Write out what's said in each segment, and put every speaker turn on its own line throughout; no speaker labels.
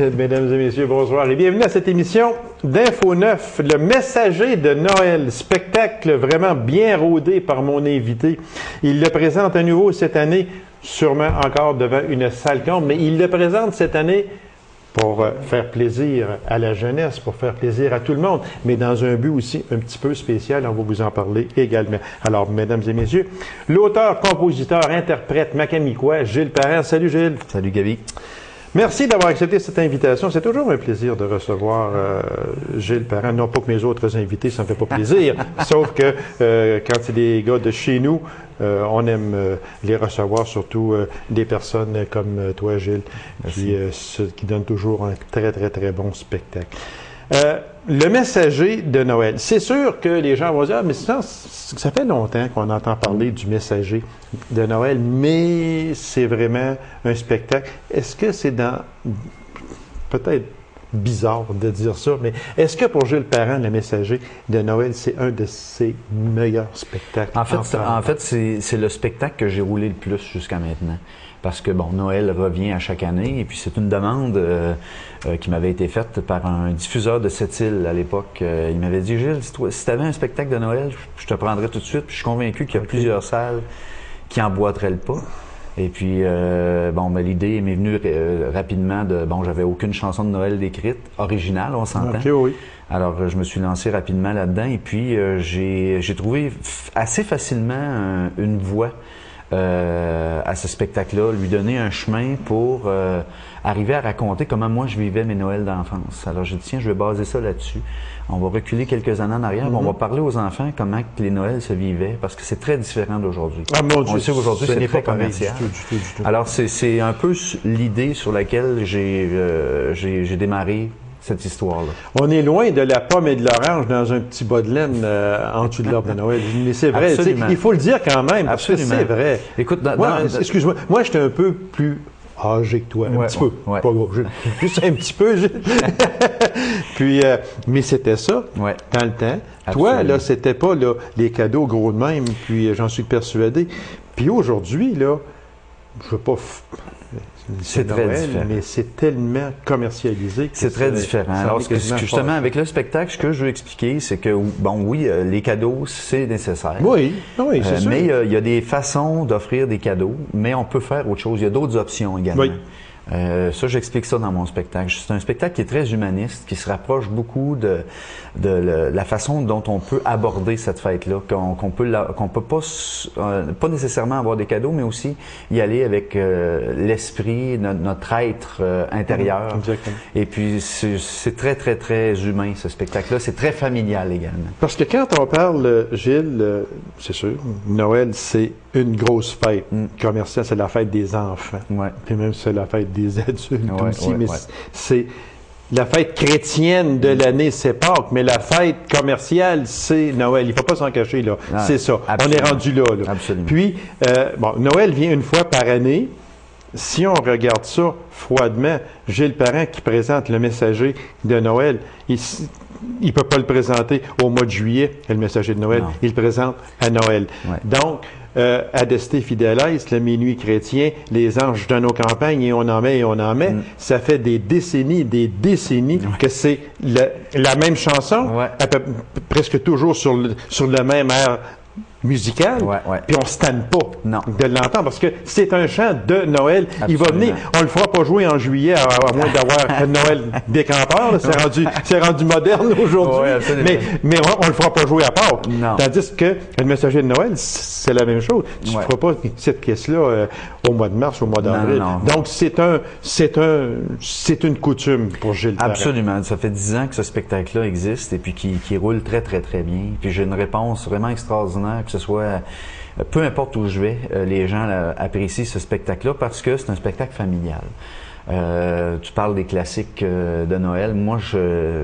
Mesdames et messieurs, bonsoir et bienvenue à cette émission d'Info 9, le messager de Noël, spectacle vraiment bien rodé par mon invité. Il le présente à nouveau cette année, sûrement encore devant une salle comble, mais il le présente cette année pour faire plaisir à la jeunesse, pour faire plaisir à tout le monde, mais dans un but aussi un petit peu spécial, on va vous en parler également. Alors, mesdames et messieurs, l'auteur, compositeur, interprète macamicois, Gilles Parent. Salut Gilles.
Salut Gaby.
Merci d'avoir accepté cette invitation. C'est toujours un plaisir de recevoir Gilles Parent. Non pas que mes autres invités, ça ne me fait pas plaisir, sauf que quand c'est des gars de chez nous, on aime les recevoir, surtout des personnes comme toi, Gilles, qui donnent toujours un très, très, très bon spectacle. Le messager de Noël. C'est sûr que les gens vont dire, ah, mais ça fait longtemps qu'on entend parler du messager de Noël, mais c'est vraiment un spectacle. Est-ce que c'est peut-être bizarre de dire ça, mais est-ce que pour Gilles Parent, le messager de Noël, c'est un de ses meilleurs spectacles?
En fait, c'est le spectacle que j'ai roulé le plus jusqu'à maintenant. Parce que, bon, Noël revient à chaque année, et puis c'est une demande qui m'avait été faite par un diffuseur de Sept-Îles à l'époque. Il m'avait dit, Gilles, si tu avais un spectacle de Noël, je te prendrais tout de suite. Puis je suis convaincu qu'il y a plusieurs salles qui emboîteraient le pas. Et puis, l'idée m'est venue rapidement j'avais aucune chanson de Noël écrite, originale, on s'entend.
Okay, oui.
Alors, je me suis lancé rapidement là-dedans, et puis j'ai trouvé assez facilement une voie à ce spectacle-là, lui donner un chemin pour arriver à raconter comment moi je vivais mes Noëls d'enfance. Alors j'ai dit, tiens, je vais baser ça là-dessus. On va reculer quelques années en arrière, on va parler aux enfants comment que les Noëls se vivaient, parce que c'est très différent d'aujourd'hui.
Ah mon Dieu,
on le sait aujourd'hui, c'est très
pas
commercial.
Du tout.
Alors c'est un peu l'idée sur laquelle j'ai démarré cette histoire-là.
On est loin de la pomme et de l'orange dans un petit bas de laine en dessous de l'arbre de Noël. Mais c'est vrai, il faut le dire quand même, parce que c'est vrai.
Écoute,
excuse-moi, moi j'étais un peu plus âgé que toi, un petit peu.
Ouais.
Pas gros, juste un petit peu. Puis, mais c'était ça, dans le temps. Absolument. Toi, là, c'était pas là, les cadeaux gros de même, puis j'en suis persuadé. Puis aujourd'hui, là, je veux pas...
C'est très différent.
Mais c'est tellement commercialisé.
C'est très différent. Alors, justement, avec le spectacle, ce que je veux expliquer, c'est que, les cadeaux, c'est nécessaire.
Oui, c'est sûr.
Mais il y a des façons d'offrir des cadeaux, mais on peut faire autre chose. Il y a d'autres options également.
Oui.
Ça, j'explique ça dans mon spectacle. C'est un spectacle qui est très humaniste, qui se rapproche beaucoup de la façon dont on peut aborder cette fête-là, qu'on peut pas nécessairement avoir des cadeaux, mais aussi y aller avec l'esprit, notre être intérieur.
Exactement.
Et puis, c'est très, très, très humain, ce spectacle-là. C'est très familial également.
Parce que quand on parle, Gilles, c'est sûr, Noël, c'est une grosse fête commerciale, c'est la fête des enfants.
Ouais.
Puis même c'est la fête des adultes aussi, mais c'est la fête chrétienne de l'année, c'est Pâques, mais la fête commerciale, c'est Noël. Il ne faut pas s'en cacher, là. C'est ça.
Absolument.
On est rendu là.
Absolument.
Puis, Noël vient une fois par année. Si on regarde ça froidement, Gilles Parent qui présente le messager de Noël, il ne peut pas le présenter au mois de juillet, le messager de Noël. Non. Il le présente à Noël. Ouais. Donc, Adeste Fideles, le minuit chrétien, les anges de nos campagnes, et on en met. Ça fait des décennies que c'est la même chanson, presque toujours sur le même air musical, puis on ne se tanne pas de l'entendre, parce que c'est un chant de Noël. Absolument. Il va venir, on le fera pas jouer en juillet, à moins d'avoir Noël décampeur, c'est rendu moderne aujourd'hui, mais on le fera pas jouer à Pâques. Tandis que le messager de Noël, c'est la même chose. Tu ne feras pas cette pièce-là au mois de mars, au mois d'avril. Donc c'est une coutume pour Gilles Parent.
Absolument. Ça fait 10 ans que ce spectacle-là existe et puis qui roule très, très, très bien. Puis j'ai une réponse vraiment extraordinaire, que ce soit, peu importe où je vais, les gens apprécient ce spectacle-là parce que c'est un spectacle familial. Tu parles des classiques de Noël. Moi,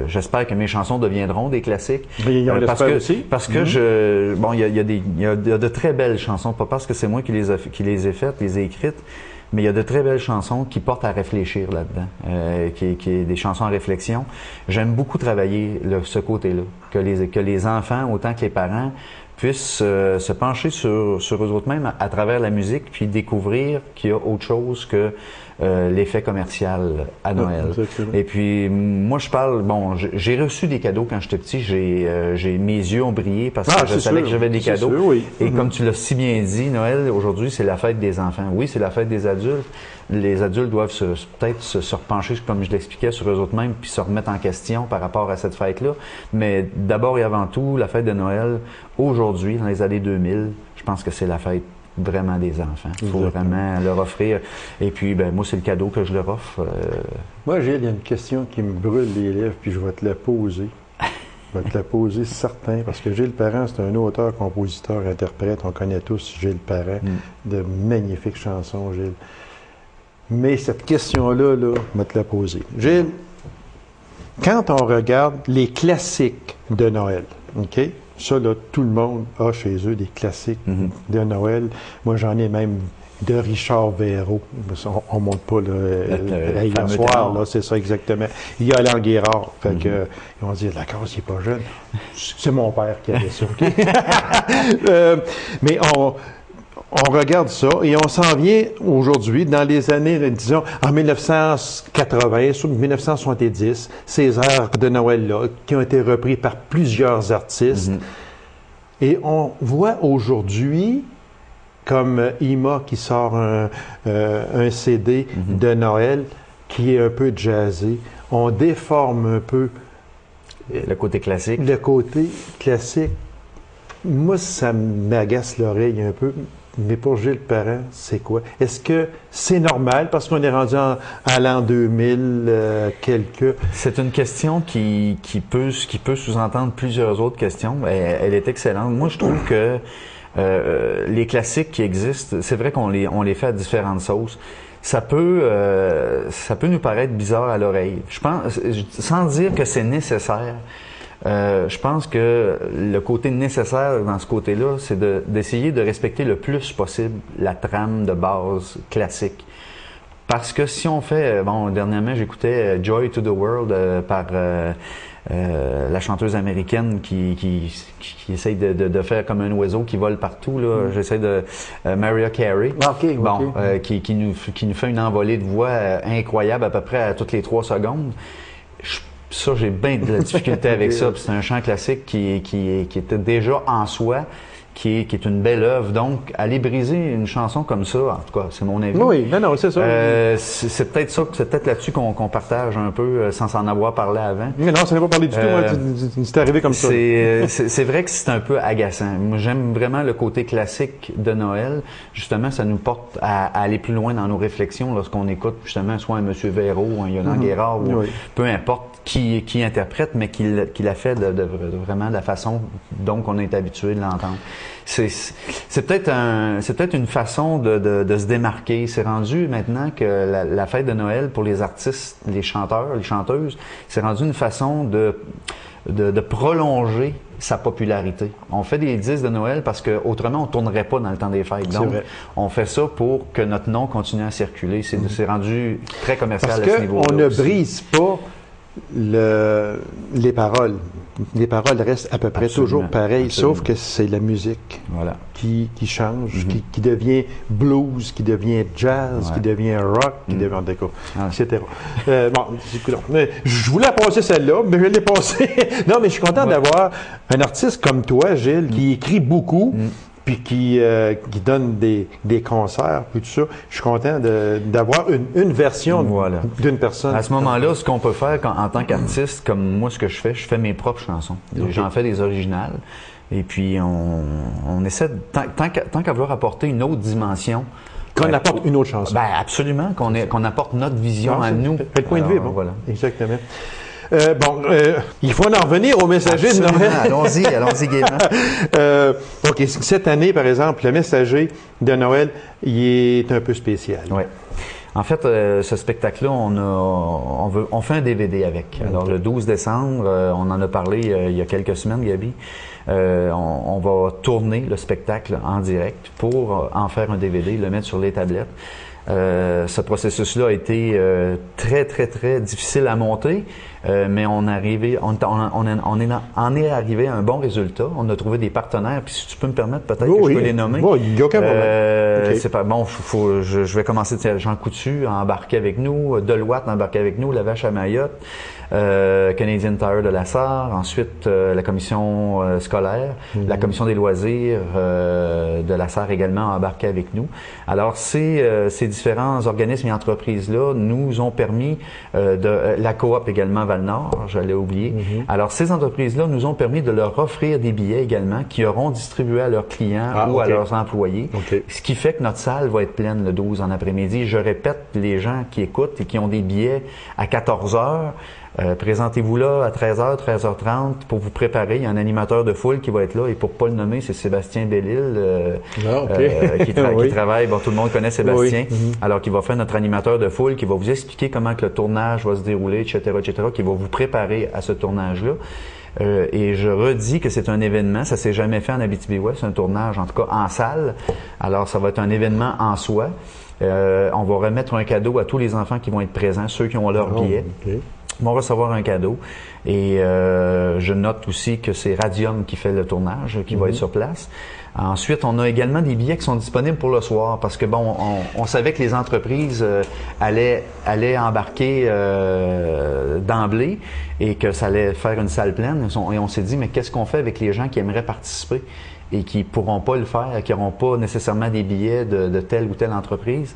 j'espère que mes chansons deviendront des classiques.
Parce
que il y a de très belles chansons, pas parce que c'est moi qui les ai faites, les ai écrites, mais il y a de très belles chansons qui portent à réfléchir là-dedans, qui est des chansons à réflexion. J'aime beaucoup travailler ce côté-là, que les enfants, autant que les parents, puissent se pencher sur eux autres mêmes à travers la musique, puis découvrir qu'il y a autre chose que l'effet commercial à Noël. Et puis, moi, je parle, bon, j'ai reçu des cadeaux quand j'étais petit. Mes yeux ont brillé parce que je savais que j'avais des cadeaux.
Sûr, oui.
Et comme tu l'as si bien dit, Noël, aujourd'hui, c'est la fête des enfants. Oui, c'est la fête des adultes. Les adultes doivent peut-être se repencher, comme je l'expliquais, sur eux autres mêmes, puis se remettre en question par rapport à cette fête-là. Mais d'abord et avant tout, la fête de Noël, aujourd'hui, dans les années 2000, je pense que c'est la fête vraiment des enfants. Il faut vraiment leur offrir. Et puis, ben moi, c'est le cadeau que je leur offre.
Moi, Gilles, il y a une question qui me brûle les lèvres, puis je vais te la poser. Je vais te la poser certain, parce que Gilles Parent, c'est un auteur, compositeur, interprète. On connaît tous Gilles Parent, de magnifiques chansons, Gilles. Mais cette question-là, je vais te la poser. Gilles, quand on regarde les classiques de Noël, OK? Ça, là, tout le monde a chez eux des classiques de Noël. Moi, j'en ai même de Richard Véraud. On ne monte pas hier soir, là, c'est ça exactement. Il y a Alain Guérard. Fait que, ils vont dire, d'accord, il n'est pas jeune. C'est mon père qui avait ça, OK? Mais on regarde ça et on s'en vient aujourd'hui, dans les années, disons, en 1980, 1970, ces airs de Noël-là, qui ont été repris par plusieurs artistes. Et on voit aujourd'hui, comme Ima qui sort un CD de Noël, qui est un peu jazzé, on déforme un peu
le côté classique. Le
côté classique. Moi, ça m'agace l'oreille un peu. Mais pour Gilles Parent, c'est quoi? Est-ce que c'est normal parce qu'on est rendu à l'an 2000, quelques...
C'est une question qui peut sous-entendre plusieurs autres questions. Elle est excellente. Moi, je trouve que les classiques qui existent, c'est vrai qu'on les fait à différentes sauces. Ça peut nous paraître bizarre à l'oreille. Je pense, sans dire que c'est nécessaire. Je pense que le côté nécessaire dans ce côté-là, c'est d'essayer de respecter le plus possible la trame de base classique. Parce que si on fait... Bon, dernièrement, j'écoutais Joy to the World par la chanteuse américaine qui essaye de faire comme un oiseau qui vole partout. Là. J'essaie de... Mariah Carey. Bon, qui nous fait une envolée de voix incroyable à peu près à toutes les 3 secondes. Ça, j'ai bien de la difficulté avec ça. C'est un chant classique qui était déjà en soi, qui est une belle œuvre. Donc, aller briser une chanson comme ça, en tout cas, c'est mon avis.
Oui, non, c'est ça.
C'est peut-être ça, c'est peut-être là-dessus qu'on partage un peu, sans s'en avoir parlé avant.
Mais non, ça n'est pas parlé du tout. Moi, c'est arrivé comme ça.
C'est vrai que c'est un peu agaçant. Moi, j'aime vraiment le côté classique de Noël. Justement, ça nous porte à aller plus loin dans nos réflexions lorsqu'on écoute justement soit un M. Véraud ou un Yolande Guérard ou peu importe qui interprète, mais qui l'a fait vraiment de la façon dont on est habitué de l'entendre. C'est peut-être une façon de se démarquer. C'est rendu maintenant que la fête de Noël pour les artistes, les chanteurs, les chanteuses, c'est rendu une façon de prolonger sa popularité. On fait des disques de Noël parce que autrement on tournerait pas dans le temps des fêtes. Donc, on fait ça pour que notre nom continue à circuler. C'est rendu très commercial à ce niveau-là.
Parce qu'on ne brise pas les paroles. Les paroles restent à peu près toujours pareilles, sauf que c'est la musique qui change, qui devient blues, qui devient jazz, qui devient rock, qui devient déco, etc. Je voulais passer celle-là, mais je l'ai passée. Non, mais je suis content d'avoir un artiste comme toi, Gilles, qui écrit beaucoup, puis qui donne des concerts, puis tout ça. Je suis content d'avoir une version d'une personne.
À ce moment-là, ce qu'on peut faire en tant qu'artiste, comme moi, ce que je fais mes propres chansons. J'en fais des originales. Et puis, on essaie, tant qu'à vouloir apporter une autre dimension.
Qu'on apporte une autre chanson.
Ben absolument, qu'on apporte notre vision à nous.
Le point de vue, bon. Voilà. Exactement. Il faut en revenir au messager de Noël.
Allons-y gaiement.
OK, cette année, par exemple, le messager de Noël, il est un peu spécial.
Oui. En fait, ce spectacle-là, on fait un DVD avec. Alors, le 12 décembre, on en a parlé il y a quelques semaines, Gaby. On va tourner le spectacle en direct pour en faire un DVD, le mettre sur les tablettes. Ce processus-là a été très, très, très difficile à monter, mais on est arrivé à un bon résultat. On a trouvé des partenaires, puis si tu peux me permettre, peut-être que je peux les nommer.
Oui, il n'y a aucun problème.
C'est pas bon. Je vais commencer. Jean Coutu a embarqué avec nous, Deloitte a embarqué avec nous, La Vache à Mayotte, Canadian Tire de la Sarre, ensuite la commission scolaire, la commission des loisirs de la Sarre également a embarqué avec nous. Alors ces différents organismes et entreprises-là nous ont permis la coop également Val-Nord, j'allais oublier. Alors ces entreprises-là nous ont permis de leur offrir des billets également qui auront distribué à leurs clients ou à leurs employés. Ce qui fait que notre salle va être pleine le 12 en après-midi. Je répète, les gens qui écoutent et qui ont des billets à 14 heures, présentez-vous là à 13h, 13h30 pour vous préparer. Il y a un animateur de foule qui va être là et pour pas le nommer, c'est Sébastien Bellil qui travaille. Bon, tout le monde connaît Sébastien. Alors, qui va faire notre animateur de foule, qui va vous expliquer comment que le tournage va se dérouler, etc., qui va vous préparer à ce tournage-là. Et je redis que c'est un événement, ça s'est jamais fait en Abitibi-Ouest, un tournage en tout cas en salle. Alors, ça va être un événement en soi. On va remettre un cadeau à tous les enfants qui vont être présents, ceux qui ont leur billet. Vont recevoir un cadeau. Et je note aussi que c'est Radium qui fait le tournage, qui va être sur place. Ensuite, on a également des billets qui sont disponibles pour le soir parce que bon, on savait que les entreprises allaient embarquer d'emblée et que ça allait faire une salle pleine. Et on s'est dit, mais qu'est-ce qu'on fait avec les gens qui aimeraient participer et qui pourront pas le faire, qui n'auront pas nécessairement des billets de telle ou telle entreprise?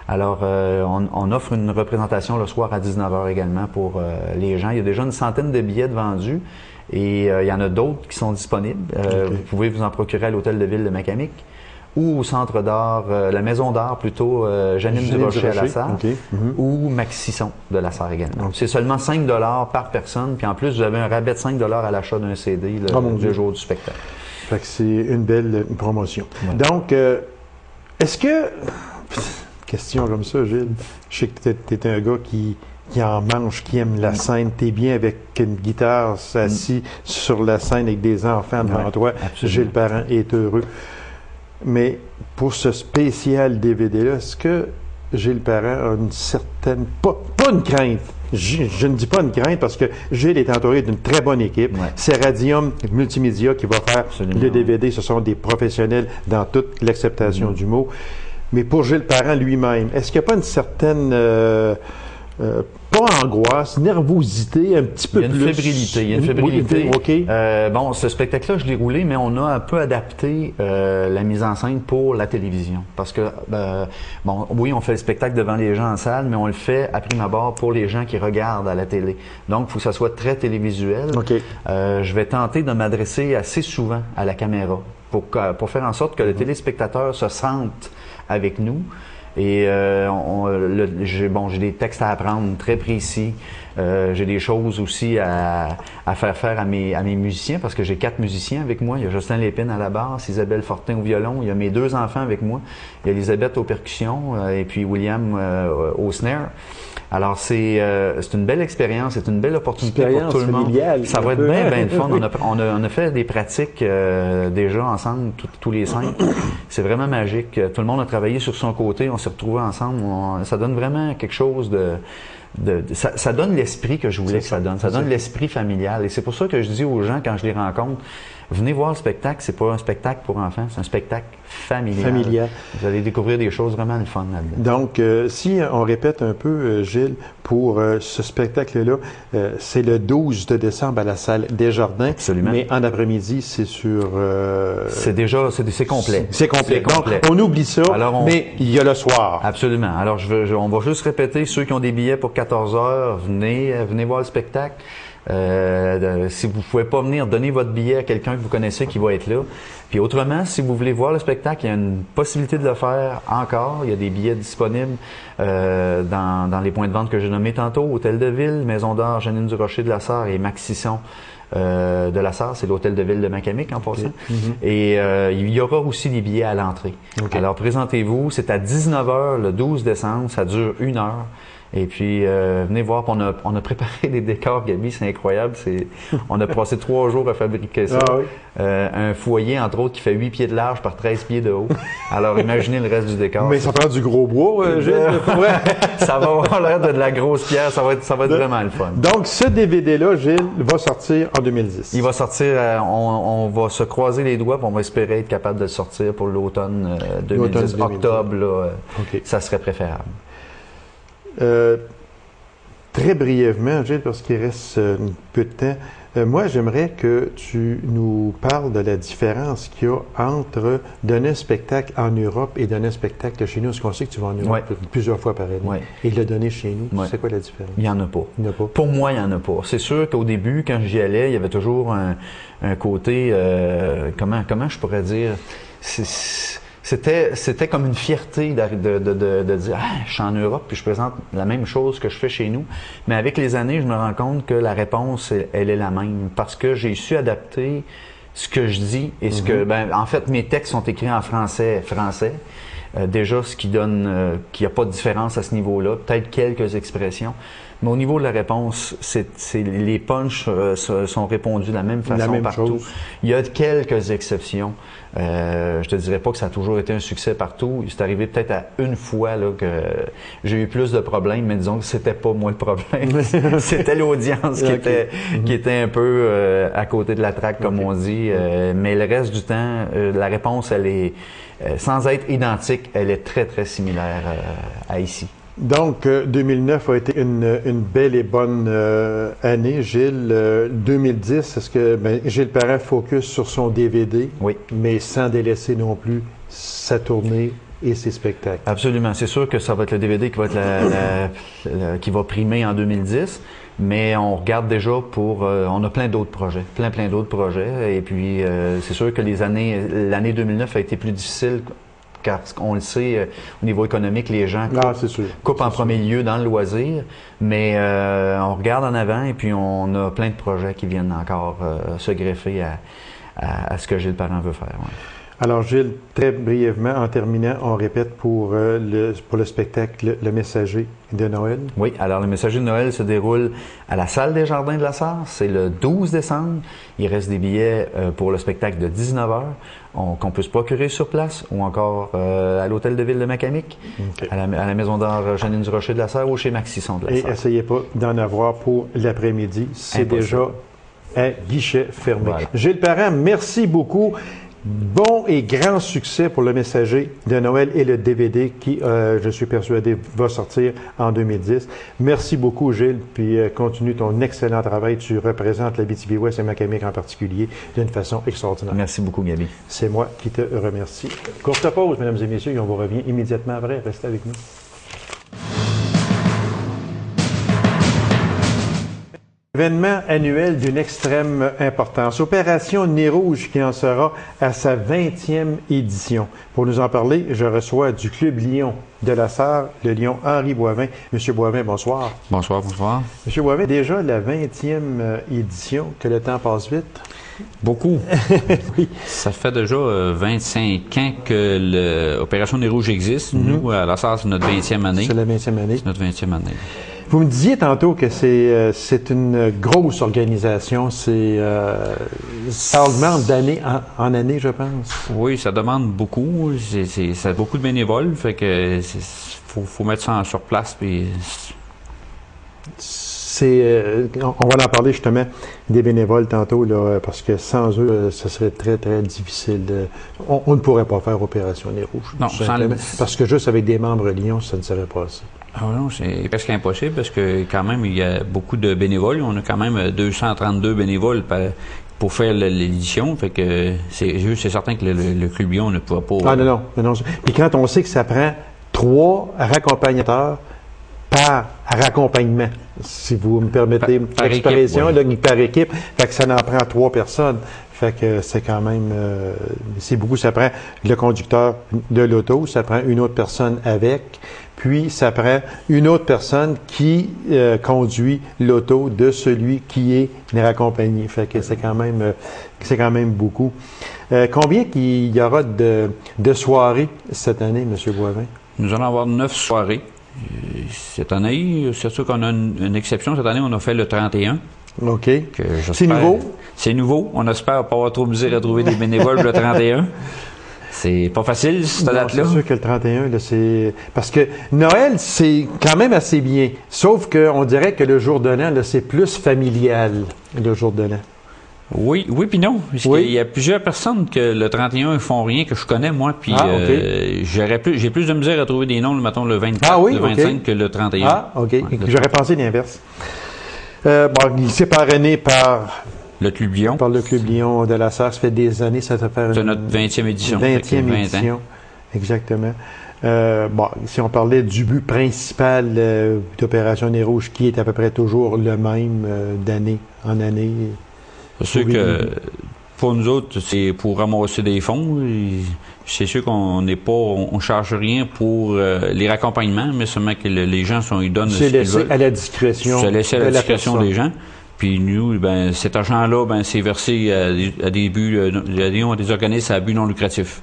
Alors, on offre une représentation le soir à 19h également pour les gens. Il y a déjà une centaine de billets de vendus et il y en a d'autres qui sont disponibles. Vous pouvez vous en procurer à l'Hôtel de Ville de Macamic ou au Centre d'art, la Maison d'art plutôt, Janine Durocher à la Sarre ou Maxisson de la Sarre également. C'est seulement 5 $ par personne. Puis en plus, vous avez un rabais de 5 $ à l'achat d'un CD le jour du spectacle.
Fait que c'est une belle promotion. Ouais. Donc, est-ce que... Question comme ça, Gilles. Je sais que tu es un gars qui en mange, qui aime la scène. Tu es bien avec une guitare assis sur la scène avec des enfants devant toi.
Absolument.
Gilles Parent est heureux. Mais pour ce spécial DVD-là, est-ce que Gilles Parent a une certaine... Pas une crainte. Je ne dis pas une crainte parce que Gilles est entouré d'une très bonne équipe. Ouais. C'est Radium Multimédia qui va faire le DVD. Ce sont des professionnels dans toute l'acceptation du mot. Mais pour Gilles Parent lui-même, est-ce qu'il n'y a pas une certaine, pas angoisse, nervosité, un petit peu plus?
Il y a une fébrilité.
Okay.
Bon, ce spectacle-là, je l'ai roulé, mais on a un peu adapté la mise en scène pour la télévision. Parce que, bon, oui, on fait le spectacle devant les gens en salle, mais on le fait à prime abord pour les gens qui regardent à la télé. Donc, il faut que ça soit très télévisuel.
Okay.
Je vais tenter de m'adresser assez souvent à la caméra pour faire en sorte que le téléspectateur se sente avec nous. Et j'ai des textes à apprendre très précis. J'ai des choses aussi à faire à mes musiciens parce que j'ai 4 musiciens avec moi. Il y a Justin Lépine à la basse, Isabelle Fortin au violon. Il y a mes 2 enfants avec moi. Il y a Elisabeth aux percussions et puis William au snare. Alors c'est une belle expérience, c'est une belle opportunité pour tout le monde. Ça va être bien le fun. On a fait des pratiques déjà ensemble, tous les 5. C'est vraiment magique. Tout le monde a travaillé sur son côté, on s'est retrouvés ensemble. Ça donne vraiment quelque chose ça donne l'esprit que je voulais que ça donne. Ça donne l'esprit familial. Et c'est pour ça que je dis aux gens quand je les rencontre, venez voir le spectacle, c'est pas un spectacle pour enfants, c'est un spectacle familial. Vous allez découvrir des choses vraiment le fun là-dedans.
Donc, si on répète un peu, Gilles, pour ce spectacle-là, c'est le 12 de décembre à la salle Desjardins.
Absolument.
Mais en après-midi, c'est sur...
C'est complet.
C'est complet. Donc, on oublie ça, mais il y a le soir.
Absolument. Alors, on va juste répéter, ceux qui ont des billets pour 14 heures, venez voir le spectacle. Si vous pouvez pas venir, donnez votre billet à quelqu'un que vous connaissez qui va être là. Puis autrement, si vous voulez voir le spectacle, il y a une possibilité de le faire encore. Il y a des billets disponibles dans les points de vente que j'ai nommés tantôt. Hôtel de Ville, Maison d'art, Janine Durocher de la Sarre et Maxisson de la Sarre. C'est l'Hôtel de Ville de Macamic en passant. Et il y aura aussi des billets à l'entrée. Alors présentez-vous, c'est à 19h le 12 décembre, ça dure 1 heure. Et puis, venez voir, on a préparé des décors, Gaby, c'est incroyable. On a passé 3 jours à fabriquer ça.
Ah oui.
Un foyer, entre autres, qui fait 8 pieds de large par 13 pieds de haut. Alors, imaginez le reste du décor.
Mais ça prend du gros bois, Gilles.
Ça va avoir l'air de la grosse pierre, ça va être vraiment le fun.
Donc, ce DVD-là, Gilles, va sortir en 2010.
Il va sortir, on va se croiser les doigts, puis on va espérer être capable de le sortir pour l'automne 2010, octobre, là,
OK.
Ça serait préférable.
Très brièvement, Gilles, parce qu'il reste un peu de temps, moi, j'aimerais que tu nous parles de la différence qu'il y a entre donner un spectacle en Europe et donner un spectacle chez nous. Parce qu'on sait que tu vas en Europe plusieurs fois par année. Et le donner chez nous, c'est quoi la différence?
Il n'y en a pas.
Il n'y en a pas.
Pour moi, il n'y en a pas. C'est sûr qu'au début, quand j'y allais, il y avait toujours un côté, comment je pourrais dire, c'était comme une fierté de dire je suis en Europe puis je présente la même chose que je fais chez nous. Mais avec les années, je me rends compte que la réponse, elle est la même. Parce que j'ai su adapter ce que je dis et ce que... en fait, mes textes sont écrits en français. Déjà, ce qui donne qu'il n'y a pas de différence à ce niveau-là. Peut-être quelques expressions. Mais au niveau de la réponse, les punchs sont répondus de la même façon partout.
Chose.
Il y a quelques exceptions. Je te dirais pas que ça a toujours été un succès partout. C'est arrivé peut-être à une fois là, que j'ai eu plus de problèmes, mais disons que c'était pas moi le problème. C'était l'audience qui était un peu à côté de la traque, comme on dit. Mais le reste du temps, la réponse, elle est, sans être identique, elle est très, très similaire à ici.
Donc, 2009 a été une belle et bonne année. Gilles, 2010, est-ce que Gilles Parent focus sur son DVD, mais sans délaisser non plus sa tournée et ses spectacles?
Absolument. C'est sûr que ça va être le DVD qui va être qui va primer en 2010, mais on regarde déjà pour... on a plein d'autres projets, plein d'autres projets. Et puis, c'est sûr que l'année 2009 a été plus difficile car on le sait, au niveau économique, les gens coupent en premier lieu dans le loisir, mais on regarde en avant et puis on a plein de projets qui viennent encore se greffer à ce que Gilles Parent veut faire. Ouais.
Alors Gilles, très brièvement, en terminant, on répète pour le spectacle Le Messager de Noël.
Oui, alors Le Messager de Noël se déroule à la Salle des Jardins de la Sarre. C'est le 12 décembre. Il reste des billets pour le spectacle de 19h qu'on peut se procurer sur place ou encore à l'Hôtel de Ville de Macamic, à la Maison d'art Janine du Rocher de la Sarre ou chez Max Sisson de la Sarre.
Et essayez pas d'en avoir pour l'après-midi. C'est déjà à guichet fermé. Voilà. Gilles Parent, merci beaucoup. Bon et grand succès pour Le Messager de Noël et le DVD qui, je suis persuadé, va sortir en 2010. Merci beaucoup, Gilles, puis continue ton excellent travail. Tu représentes l'Abitibi-Ouest et Macamic en particulier d'une façon extraordinaire.
Merci beaucoup, Gaby.
C'est moi qui te remercie. Courte pause, mesdames et messieurs, et on vous revient immédiatement après. Restez avec nous. Événement annuel d'une extrême importance. Opération Nez Rouge qui en sera à sa 20e édition. Pour nous en parler, je reçois du Club Lion de la Sarre, le Lion Henri Boivin. Monsieur Boivin, bonsoir.
Bonsoir, bonsoir.
Monsieur Boivin, déjà la 20e édition, que le temps passe vite.
Beaucoup.
Oui.
Ça fait déjà 25 ans que l'Opération Nez Rouge existe. Nous, à la Sarre, c'est notre 20e année.
C'est la 20e année.
C'est notre 20e année.
Vous me disiez tantôt que c'est une grosse organisation. Ça augmente d'année en année, je pense.
Oui, ça demande beaucoup. Ça a beaucoup de bénévoles. Fait que faut mettre ça sur place. Puis
on va en parler justement des bénévoles tantôt, là, parce que sans eux, ce serait très, très difficile. On ne pourrait pas faire Opération Nez Rouge.
Non,
parce que juste avec des membres Lion, ça ne serait pas assez.
Ah non, c'est presque impossible parce que quand même, il y a beaucoup de bénévoles. On a quand même 232 bénévoles pour faire l'édition. Fait que c'est certain que le Club Lion ne pourra pas...
Ah non. Puis quand on sait que ça prend 3 raccompagnateurs par raccompagnement, si vous me permettez l'expression, par équipe, fait que ça en prend 3 personnes. Fait que c'est quand même, c'est beaucoup. Ça prend le conducteur de l'auto, ça prend une autre personne avec, puis ça prend une autre personne qui conduit l'auto de celui qui est raccompagné. Fait que c'est quand même beaucoup. Combien il y aura de soirées cette année, M. Boivin?
Nous allons avoir 9 soirées. Cette année, c'est sûr qu'on a une exception. Cette année, on a fait le 31.
OK.
que
C'est nouveau?
C'est nouveau. On espère pas avoir trop de misère à trouver des bénévoles pour le 31. C'est pas facile, cette
Non,
date-là.
c'est sûr que le 31, là, c'est... Parce que Noël, c'est quand même assez bien. Sauf qu'on dirait que le jour de l'an, là, c'est plus familial, le jour de l'an.
Oui, puis non. Parce
Oui.
qu'il y a plusieurs personnes que le 31 ne font rien, que je connais, moi. Puis
OK.
j'ai plus de misère à trouver des noms, mettons, le 24,
Ah oui,
le 25
OK.
que le 31.
Ah, OK.
Ouais,
J'aurais pensé l'inverse. Bon, il s'est parrainé par
le Club Lyon.
le Club Lyon de la Sarre. Ça fait des années, ça va faire
C'est notre 20e édition.
20e
20 ans.
édition. Exactement. Bon, si on parlait du but principal d'Opération Nez Rouge, qui est à peu près toujours le même d'année en année.
C'est sûr que pour nous autres, c'est pour ramasser des fonds. C'est sûr qu'on n'est pas, on charge rien pour les raccompagnements, mais seulement que les gens ils donnent ce
C'est
qu'ils
laissé
veulent.
à la discrétion.
C'est laissé à
de
la
la
discrétion
personne.
des gens. Puis nous, ben, cet argent-là, ben, c'est versé à des buts, à des organismes à but non lucratif.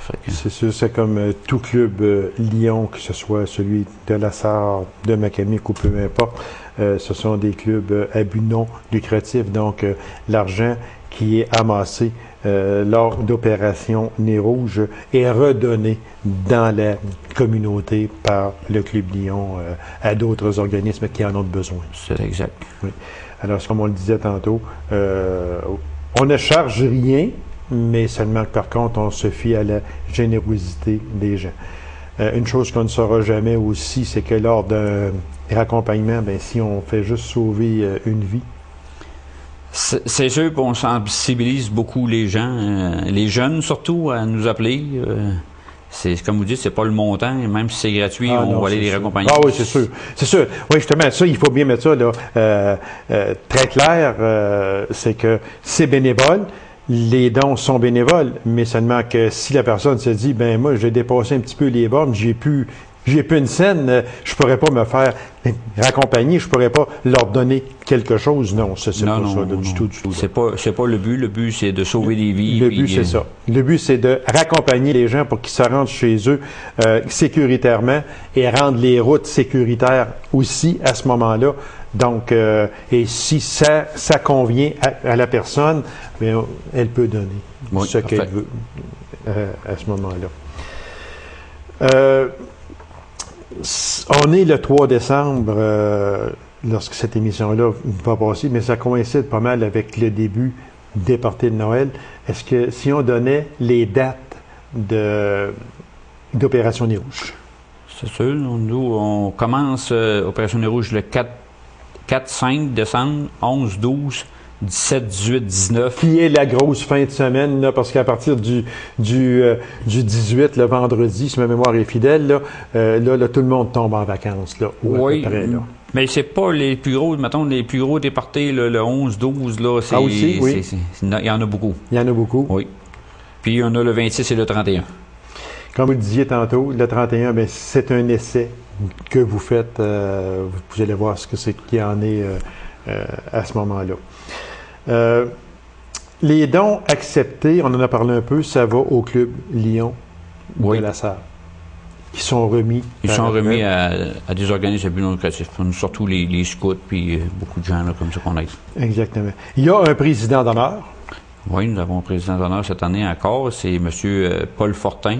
Fait que-
C'est sûr, c'est comme tout club Lyon, que ce soit celui de la Sarre, de Macamic ou peu importe. Ce sont des clubs à but non lucratif. Donc, l'argent qui est amassé lors d'opérations Nez Rouge est redonné dans la communauté par le club Lyon à d'autres organismes qui en ont besoin.
C'est exact.
Alors, comme on le disait tantôt, on ne charge rien, mais seulement que par contre, on se fie à la générosité des gens. Une chose qu'on ne saura jamais aussi, c'est que lors d'un raccompagnement, ben, si on fait juste sauver une vie,
C'est sûr qu'on sensibilise beaucoup les gens, les jeunes surtout, à nous appeler. C'est comme vous dites, c'est pas le montant, et même si c'est gratuit, on
non,
va aller
c'est
les
sûr.
raccompagner.
Ah oui, c'est sûr. C'est sûr. Oui, justement, ça, il faut bien mettre ça là, très clair. C'est que c'est bénévole. Les dons sont bénévoles, mais seulement que si la personne se dit, ben moi, j'ai dépassé un petit peu les bornes, j'ai plus une scène, je pourrais pas me faire raccompagner, je pourrais pas leur donner quelque chose. Non, c'est pas ça, du tout.
C'est pas le but. Le but, c'est de sauver des vies.
Le
puis,
but, c'est ça. Le but, c'est de raccompagner les gens pour qu'ils se rendent chez eux sécuritairement et rendre les routes sécuritaires aussi à ce moment-là. Donc, et si ça convient à la personne, bien, elle peut donner ce qu'elle veut à ce moment-là. On est le 3 décembre lorsque cette émission-là va passer, mais ça coïncide pas mal avec le début des parties de Noël. Est-ce que si on donnait les dates d'Opération Nez Rouge?
C'est sûr. Nous, on commence Opération Nez Rouge le 4-5 décembre, 11-12, 17, 18, 19.
Qui est la grosse fin de semaine, là, parce qu'à partir du 18, le vendredi, si ma mémoire est fidèle, là, tout le monde tombe en vacances, là, ou à peu près, là.
Mais c'est pas les plus gros, mettons, les plus gros départés, le 11-12, là, c'est...
Ah aussi, oui.
Il y en a beaucoup.
Il y en a beaucoup.
Oui. Puis on a le 26 et le 31.
Comme vous le disiez tantôt, le 31, bien, c'est un essai que vous faites. Vous allez voir ce que c'est qu'il y en est à ce moment-là. Les dons acceptés, on en a parlé un peu, ça va au Club Lyon de la Sarre. Ils sont remis.
Ils sont remis à des organismes à but non lucratif. Surtout les scouts, puis beaucoup de gens là, comme ça qu'on aide.
Exactement. Il y a un président d'honneur.
Oui, nous avons un président d'honneur cette année encore. C'est M. Paul Fortin,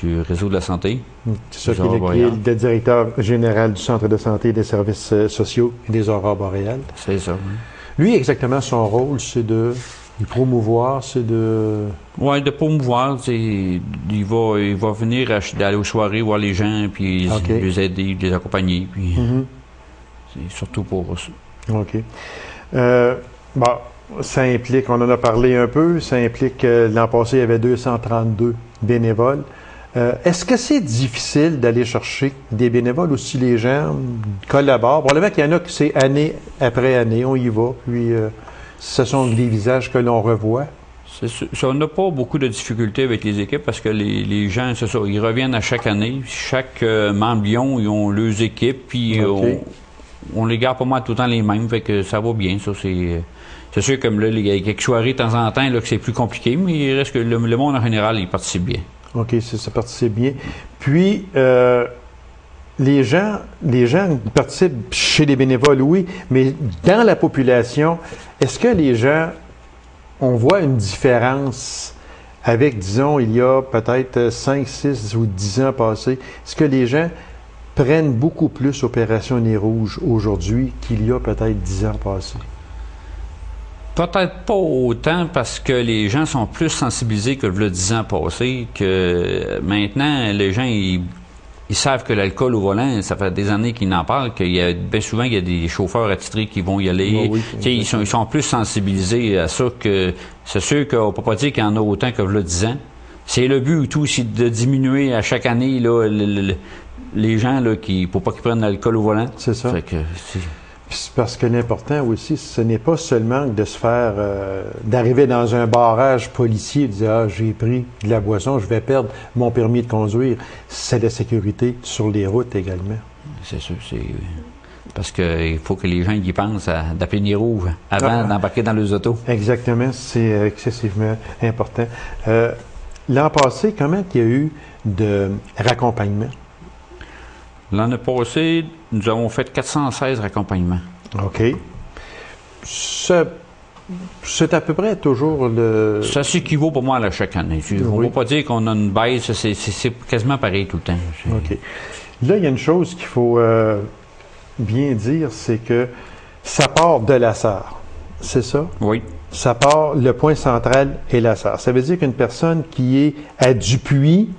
du Réseau de la santé.
C'est ça qui est le directeur général du Centre de santé et des services sociaux et des aurores boréales.
C'est ça, oui.
Lui, exactement, son rôle, c'est de promouvoir, c'est de...
Oui, de promouvoir. Il va venir aller aux soirées, voir les gens, puis les aider, les accompagner. Puis c'est surtout pour ça.
OK. Bon, ça implique, on en a parlé un peu, ça implique que l'an passé, il y avait 232 bénévoles. Est-ce que c'est difficile d'aller chercher des bénévoles ou si les gens collaborent? Probablement qu'il y en a que c'est année après année, on y va, puis ce sont des visages que l'on revoit.
On n'a pas beaucoup de difficultés avec les équipes parce que les gens, c'est ça, ils reviennent à chaque année. Chaque membre Lyon, ils ont leurs équipes, puis on les garde pas mal tout le temps les mêmes, fait que ça va bien, ça, c'est sûr, comme là, il y a quelques soirées de temps en temps là, que c'est plus compliqué, mais il reste que le monde en général, il participe bien.
OK, ça participe bien. Puis, les gens participent chez les bénévoles, oui, mais dans la population, est-ce que les gens, on voit une différence avec, disons, il y a peut-être 5, 6 ou 10 ans passés? Est-ce que les gens prennent beaucoup plus Opération Nez Rouge aujourd'hui qu'il y a peut-être 10 ans passés?
Peut-être pas autant parce que les gens sont plus sensibilisés que le 10 ans passés, que maintenant, les gens, ils savent que l'alcool au volant, ça fait des années qu'ils en parlent, qu'il y a bien souvent, il y a des chauffeurs attitrés qui vont y aller.
Oui,
ils sont plus sensibilisés à ça que c'est sûr qu'on ne peut pas dire qu'il y en a autant que le 10 ans. C'est le but tout, c'est de diminuer à chaque année là, les gens là, pour pas qu'ils prennent l'alcool au volant.
C'est ça.
Fait que,
parce que l'important aussi, ce n'est pas seulement de se faire, d'arriver dans un barrage policier et de dire « Ah, j'ai pris de la boisson, je vais perdre mon permis de conduire ». C'est la sécurité sur les routes également.
C'est sûr, parce qu'il faut que les gens y pensent à d'appeler Nez Rouge avant d'embarquer dans les autos.
Exactement, c'est excessivement important. L'an passé, comment il y a eu de raccompagnement?
L'année passée, nous avons fait 416 raccompagnements.
OK. C'est à peu près toujours le...
Ça s'équivaut pour moi à chaque année. On ne va pas dire qu'on a une baisse, c'est quasiment pareil tout le temps.
OK. Là, il y a une chose qu'il faut bien dire, c'est que ça part de la SAR. C'est ça?
Oui.
Ça part, le point central est la SAR. Ça veut dire qu'une personne qui est à Dupuis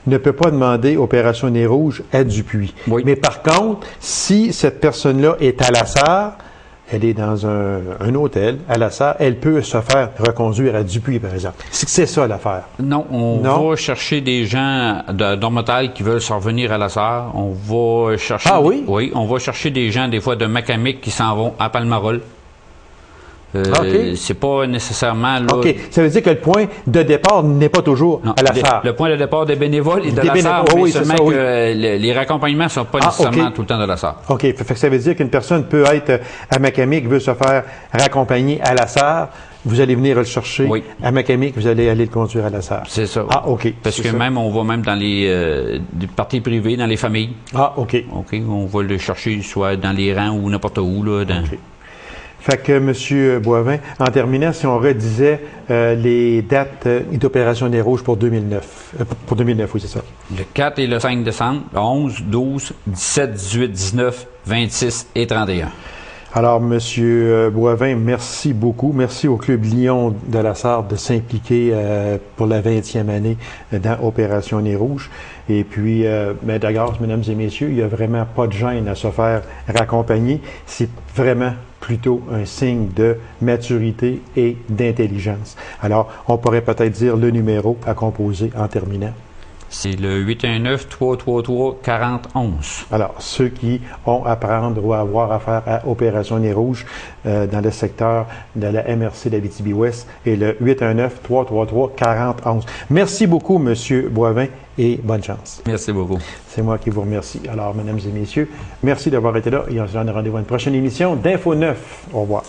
ne peut pas demander Opération Nez Rouge à Dupuis.
Oui.
Mais par contre, si cette personne-là est à la SAR, elle est dans un hôtel à la SAR, elle peut se faire reconduire à Dupuis, par exemple. C'est ça l'affaire.
Non, on va chercher des gens de Dormotal qui veulent s'en revenir à la SAR. On va chercher...
Ah oui?
Oui, on va chercher des gens, des fois, de Macamic qui s'en vont à Palmarol.
OK.
C'est pas nécessairement... Là,
OK. Ça veut dire que le point de départ n'est pas toujours à la SAR.
Le point de départ des bénévoles est de la SAR, mais seulement que les raccompagnements ne sont pas nécessairement tout le temps de la SAR.
OK. Fait que ça veut dire qu'une personne peut être à Macamic, veut se faire raccompagner à la SAR. Vous allez venir le chercher à Macamic, vous allez aller le conduire à la SAR.
C'est ça.
Ah, OK.
Parce que même, on va même dans les parties privées, dans les familles.
Ah, OK.
OK. On va le chercher soit dans les rangs ou n'importe où. Là, dans...
OK. Fait que, M. Boivin, en terminant, si on redisait les dates d'Opération Nez Rouge pour 2009. Pour 2009, oui, c'est ça.
Le 4 et le 5 décembre, le 11, 12, 17, 18, 19, 26 et 31.
Alors, M. Boivin, merci beaucoup. Merci au Club Lion de la SAR de s'impliquer pour la 20e année dans Opération Nez Rouge. Et puis, d'ailleurs, mesdames et messieurs, il n'y a vraiment pas de gêne à se faire raccompagner. C'est vraiment plutôt un signe de maturité et d'intelligence. Alors, on pourrait peut-être dire le numéro à composer en terminant.
C'est le 819-333-4011.
Alors, ceux qui ont à prendre ou à avoir affaire à Opération Nez Rouge dans le secteur de la MRC d'Abitibi-Ouest et le 819-333-4011. Merci beaucoup, M. Boivin, et bonne chance.
Merci beaucoup.
C'est moi qui vous remercie. Alors, mesdames et messieurs, merci d'avoir été là et on se donne rendez-vous à une prochaine émission d'Info 9. Au revoir.